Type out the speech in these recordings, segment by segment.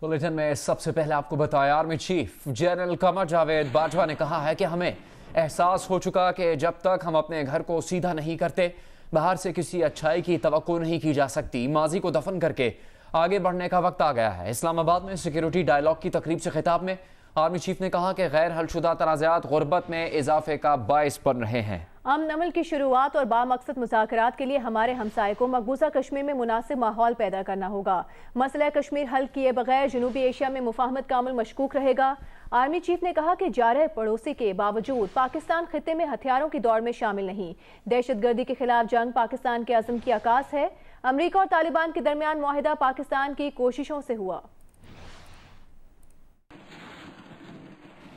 Bulletin में सबसे पहले आपको बताया, army chief general Qamar Javed Bajwa ने कहा है कि हमें एहसास हो चुका कि जब तक हम अपने घर को सीधा नहीं करते, बाहर से किसी अच्छाई की तवक्को नहीं की जा सकती। माजी को दफन करके आगे बढ़ने का वक्त आ गया है। इस्लामाबाद में सिक्योरिटी डायलॉग की तकरीब से खिताब में आर्मी चीफ ने कहा कि गैर हलशुदा तनाज़ात गुर्बत में इजाफे का बाइस बन रहे हैं। अमन अमल की शुरुआत और बामकसद मुज़ाकरात के लिए हमारे हमसाये को मकबूजा कश्मीर में मुनासिब माहौल पैदा करना होगा। मसला कश्मीर हल किए बगैर जनूबी एशिया में मुफाहमत का अमल मशकूक रहेगा। आर्मी चीफ ने कहा कि जारह पड़ोसी के बावजूद पाकिस्तान खित्ते में हथियारों की दौड़ में शामिल नहीं। दहशतगर्दी के खिलाफ जंग पाकिस्तान के अज़म की अक्कास है। अमरीका और तालिबान के दरमियान मुआहिदा पाकिस्तान की कोशिशों से हुआ।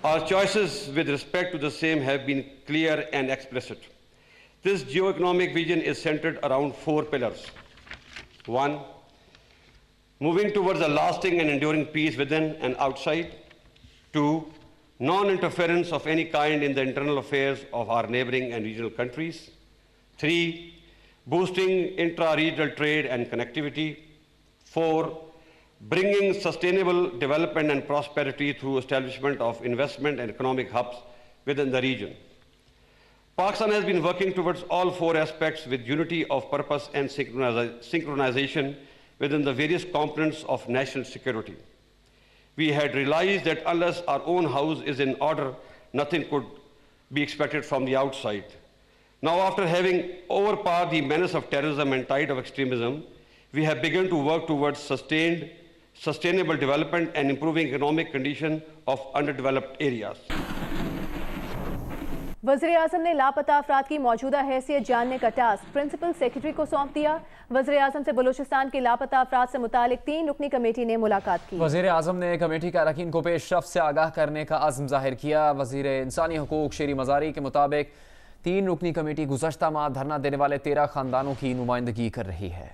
Our choices with respect to the same have been clear and explicit. This geo-economic vision is centered around 4 pillars. 1. Moving towards a lasting and enduring peace within and outside. 2. Non-interference of any kind in the internal affairs of our neighboring and regional countries. 3. Boosting intra-regional trade and connectivity. 4. Bringing sustainable development and prosperity through establishment of investment and economic hubs within the region. Pakistan has been working towards all 4 aspects with unity of purpose and synchronization within the various components of national security. We had realized that unless our own house is in order, nothing could be expected from the outside. Now, after having overpowered the menace of terrorism and tide of extremism, we have begun to work towards sustainable development and improving economic condition of underdeveloped areas. वज़ीर आज़म ने लापता अफराद की मौजूदा हैसियत जानने का task principal secretary को सौंप दिया। वज़ीर आज़म से बलूचिस्तान के लापता अफराद से मुतालिक 3 रुकनी कमेटी ने मुलाकात की। वज़ीर आज़म ने कमेटी के अरकान को पेशरफ्त से आगाह करने का अज़्म ज़ाहिर किया। वज़ीर इंसानी हकूक़ शेरी मज़ारी के मुताबिक 3 रुकनी कमेटी गुज़श्ता माह धरना देने वाले 13 ख़ानदानों की नुमाइंदगी कर रही है।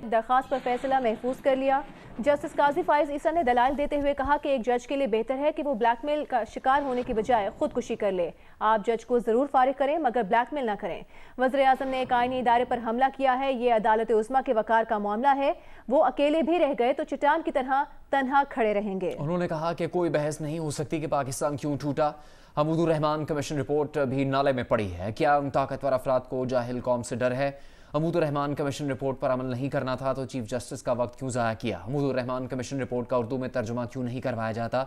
दरख्वास्त पर फैसला महफूज कर लिया। जस्टिस काजी फाइज ईसा ने दलाइल देते हुए कहा कि एक जज के लिए बेहतर है कि वो ब्लैकमेल का शिकार होने की बजाय खुदकुशी कर ले। आप जज को जरूर फारिग करें मगर ब्लैकमेल ना करें। वज़ीर आज़म ने एक आईनी इदारे पर हमला किया है। ये अदालत उज़्मा के वकार का मामला है। वो अकेले भी रह गए तो चट्टान की तरह तन्हा खड़े रहेंगे। उन्होंने कहा कि कोई बहस नहीं हो सकती कि पाकिस्तान क्यों टूटा। हमूदुर रहमान कमीशन रिपोर्ट भी नाले में पड़ी है। क्या उन ताकतवर अफराद को जाहिल कौम से डर है? हमूदुर रहमान कमीशन रिपोर्ट पर अमल नहीं करना था तो चीफ जस्टिस का वक्त क्यों ज़ाया किया? हमूदुर रहमान कमीशन रिपोर्ट का उर्दू में तर्जुमा क्यों नहीं करवाया जाता?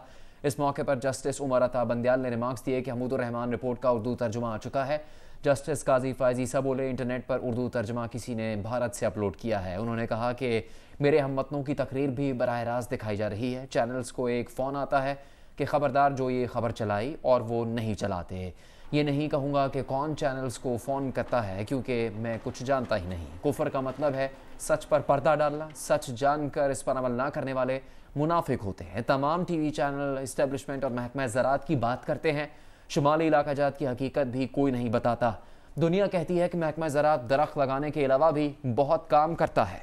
इस मौके पर जस्टिस उमर अता बंदियाल ने रिमार्क्स दिए कि हमूदुर रहमान रिपोर्ट का उर्दू तर्जुमा आ चुका है। जस्टिस काजी फाइज ईसा बोले, इंटरनेट पर उर्दू तर्जुमा किसी ने भारत से अपलोड किया है। उन्होंने कहा कि मेरे हमवतनों की तकरीर भी बराह रास्त दिखाई जा रही है। चैनल्स को एक फ़ोन आता है कि ख़बरदार जो ये ख़बर चलाई और वो नहीं चलाते। ये नहीं कहूँगा कि कौन चैनल्स को फ़ोन करता है क्योंकि मैं कुछ जानता ही नहीं। कुफर का मतलब है सच पर पर्दा डालना। सच जानकर इस पर अमल ना करने वाले मुनाफिक होते हैं। तमाम टीवी चैनल इस्टेब्लिशमेंट और महकमा ज़राअत की बात करते हैं, शुमाली इलाका जात की हकीकत भी कोई नहीं बताता। दुनिया कहती है कि महकमा ज़राअत दरख्त लगाने के अलावा भी बहुत काम करता है।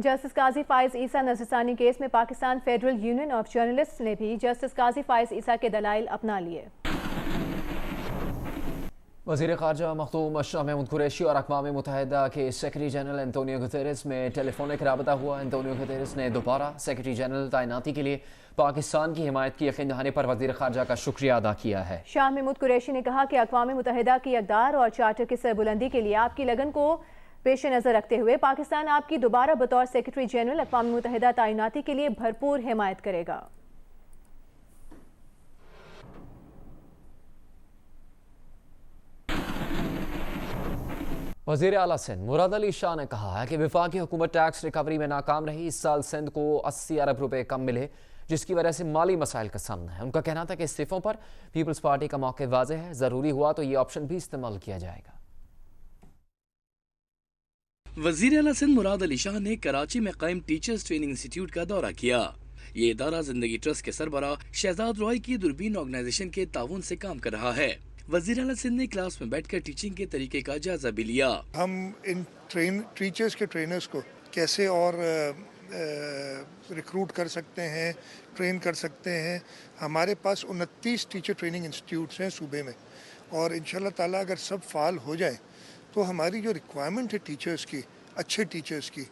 जस्टिस काजी फाइज ईसा नजरसानी केस में Pakistan federal union of journalist ने भी जस्टिस काजी फाइज ईसा के दलाइल अपना लिए। वज़ीर ख़ारजा मखदूम अशरफ महमूद कुरैशी और अक़वाम मुत्तहिदा के सेक्रेटरी जनरल एंटोनियो गुतेरेस में टेलीफोनिक राबता हुआ। एंटोनियो गुतेरेस ने दोबारा सेक्रेटरी जनरल तैनाती के लिए पाकिस्तान की हिमायत की यकीन दहानी पर वज़ीर ख़ारजा का शुक्रिया अदा किया है। शाह महमूद कुरैशी ने कहा कि अक़वाम मुत्तहिदा की इक़दार और चार्टर की सरबुलंदी के लिए आपकी लगन को पेश नज़र रखते हुए पाकिस्तान आपकी दोबारा बतौर सेक्रेटरी जनरल अक़वाम मुत्तहिदा तैनाती के लिए भरपूर हिमायत करेगा। वज़ीर आला सिंध मुराद अली शाह ने कहा है कि वफाकी हुकूमत टैक्स रिकवरी में नाकाम रही। इस साल सिंध को 80 अरब रुपए कम मिले जिसकी वजह से माली मसाइल का सामना है। उनका कहना था कि इस्तीफों पर पीपल्स पार्टी का मौक़िफ़ वाज़ेह है। ज़रूरी हुआ तो ये ऑप्शन भी इस्तेमाल किया जाएगा। वज़ीर आला सिंध मुराद अली शाह ने कराची में कायम टीचर्स ट्रेनिंग इंस्टीट्यूट का दौरा किया। ये इदारा जिंदगी ट्रस्ट के सरबराह शहजाद रॉय की दूरबीन ऑर्गेनाइजेशन के ताउन से काम कर रहा है। वज़ीर आला सिंध ने क्लास में बैठकर टीचिंग के तरीके का जायजा भी लिया। हम इन टीचर्स के ट्रेनर्स को कैसे और रिक्रूट कर सकते हैं, ट्रेन कर सकते हैं। हमारे पास 29 टीचर ट्रेनिंग इंस्टीट्यूट्स हैं सूबे में और इंशाल्लाह ताला अगर सब फाल हो जाए تو ہماری جو ریکوائرمنٹ ہے ٹیچرز کی، اچھے ٹیچرز کی،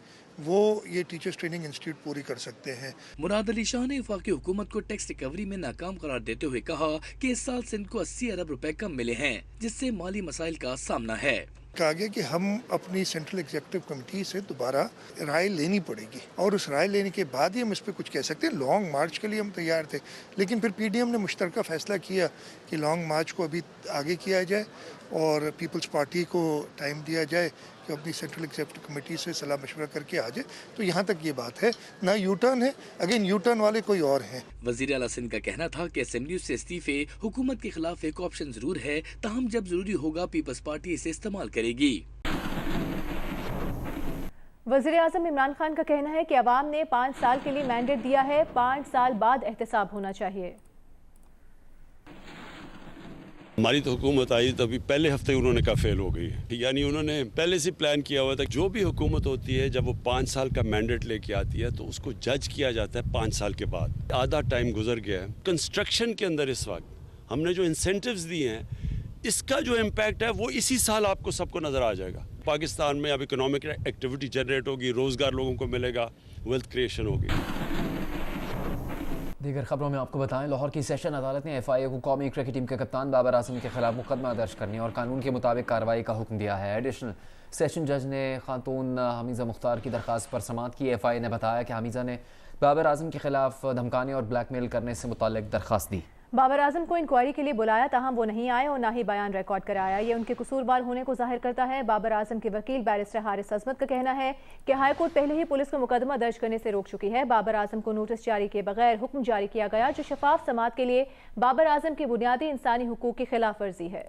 وہ یہ ٹیچرز ٹریننگ انسٹیٹیوٹ پوری کر سکتے ہیں۔ مراد علی شاہ نے وفاقی حکومت کو ٹیکس ریکوری میں ناکام قرار دیتے ہوئے کہا کہ اس سال سندھ کو 80 ارب روپے کم ملے ہیں، جس سے مالی مسائل کا سامنا ہے۔ کہا گیا کہ ہم اپنی سینٹرل ایگزیکٹو کمیٹی سے دوبارہ رائے لینی پڑے گی، اور اس رائے لینے کے بعد ہی ہم اس پہ کچھ کہہ سکتے ہیں۔ لانگ مارچ کے لیے ہم تیار تھے، لیکن پھر پی ڈی ایم نے مشترکہ فیصلہ کیا کہ لانگ مارچ کو ابھی آگے کیا جائے اور پیپلز پارٹی کو ٹائم دیا جائے کہ اپنی سینٹرل ایگزیکٹو کمیٹی سے صلاح مشورہ کر کے آ جائے۔ تو یہاں تک یہ بات ہے، نہ یو ٹرن ہے، اگین یو ٹرن والے کوئی اور ہیں۔ وزیر اعلیٰ سندھ کا کہنا تھا کہ اسمبلی سے استعفے حکومت کے خلاف ایک آپشن ضرور ہے، تاہم جب ضروری ہوگا پیپلز پارٹی اسے استعمال کرے گی۔ وزیر اعظم عمران خان کا کہنا ہے کہ عوام نے 5 سال کے لیے مینڈیٹ دیا ہے، 5 سال بعد احتساب ہونا چاہیے۔ ہماری تو حکومت آئی تو ابھی پہلے ہفتے انہوں نے کہا فیل ہو گئی ہے، یعنی انہوں نے پہلے سے پلان کیا ہوا تھا۔ جو بھی حکومت ہوتی ہے جب وہ 5 سال کا مینڈیٹ لے کے آتی ہے تو اس کو جج کیا جاتا ہے 5 سال کے بعد۔ آدھا ٹائم گزر گیا ہے۔ کنسٹرکشن کے اندر اس وقت ہم نے جو انسینٹیوز دیے ہیں، اس کا جو امپیکٹ ہے وہ اسی سال آپ کو سب کو نظر آ جائے گا۔ پاکستان میں اب اکنامک ایکٹیویٹی جنریٹ ہوگی، روزگار لوگوں کو ملے گا، ویلتھ کریشن ہوگی۔ دیگر خبروں میں آپ کو بتائیں، لاہور کی سیشن عدالت نے ایف آئی اے کو قومی کرکٹ ٹیم کے کپتان بابر اعظم کے خلاف مقدمہ درج کرنے اور قانون کے مطابق کارروائی کا حکم دیا ہے۔ ایڈیشنل سیشن جج نے خاتون حمیزہ مختار کی درخواست پر سماعت کی۔ ایف آئی اے نے بتایا کہ حمیزہ نے بابر اعظم کے خلاف دھمکانے اور بلیک میل کرنے سے متعلق درخواست دی۔ بابر اعظم کو انکوائری کے لیے بلایا، تاہم وہ نہیں آئے اور نہ ہی بیان ریکارڈ کرایا۔ یہ ان کے قصوروار ہونے کو ظاہر کرتا ہے۔ بابر اعظم کے وکیل بیرسٹر حارث عظمت کا کہنا ہے کہ ہائی کورٹ پہلے ہی پولیس کو مقدمہ درج کرنے سے روک چکی ہے۔ بابر اعظم کو نوٹس جاری کیے بغیر حکم جاری کیا گیا، جو شفاف سماعت کے لیے بابر اعظم کی بنیادی انسانی حقوق کی خلاف ورزی ہے۔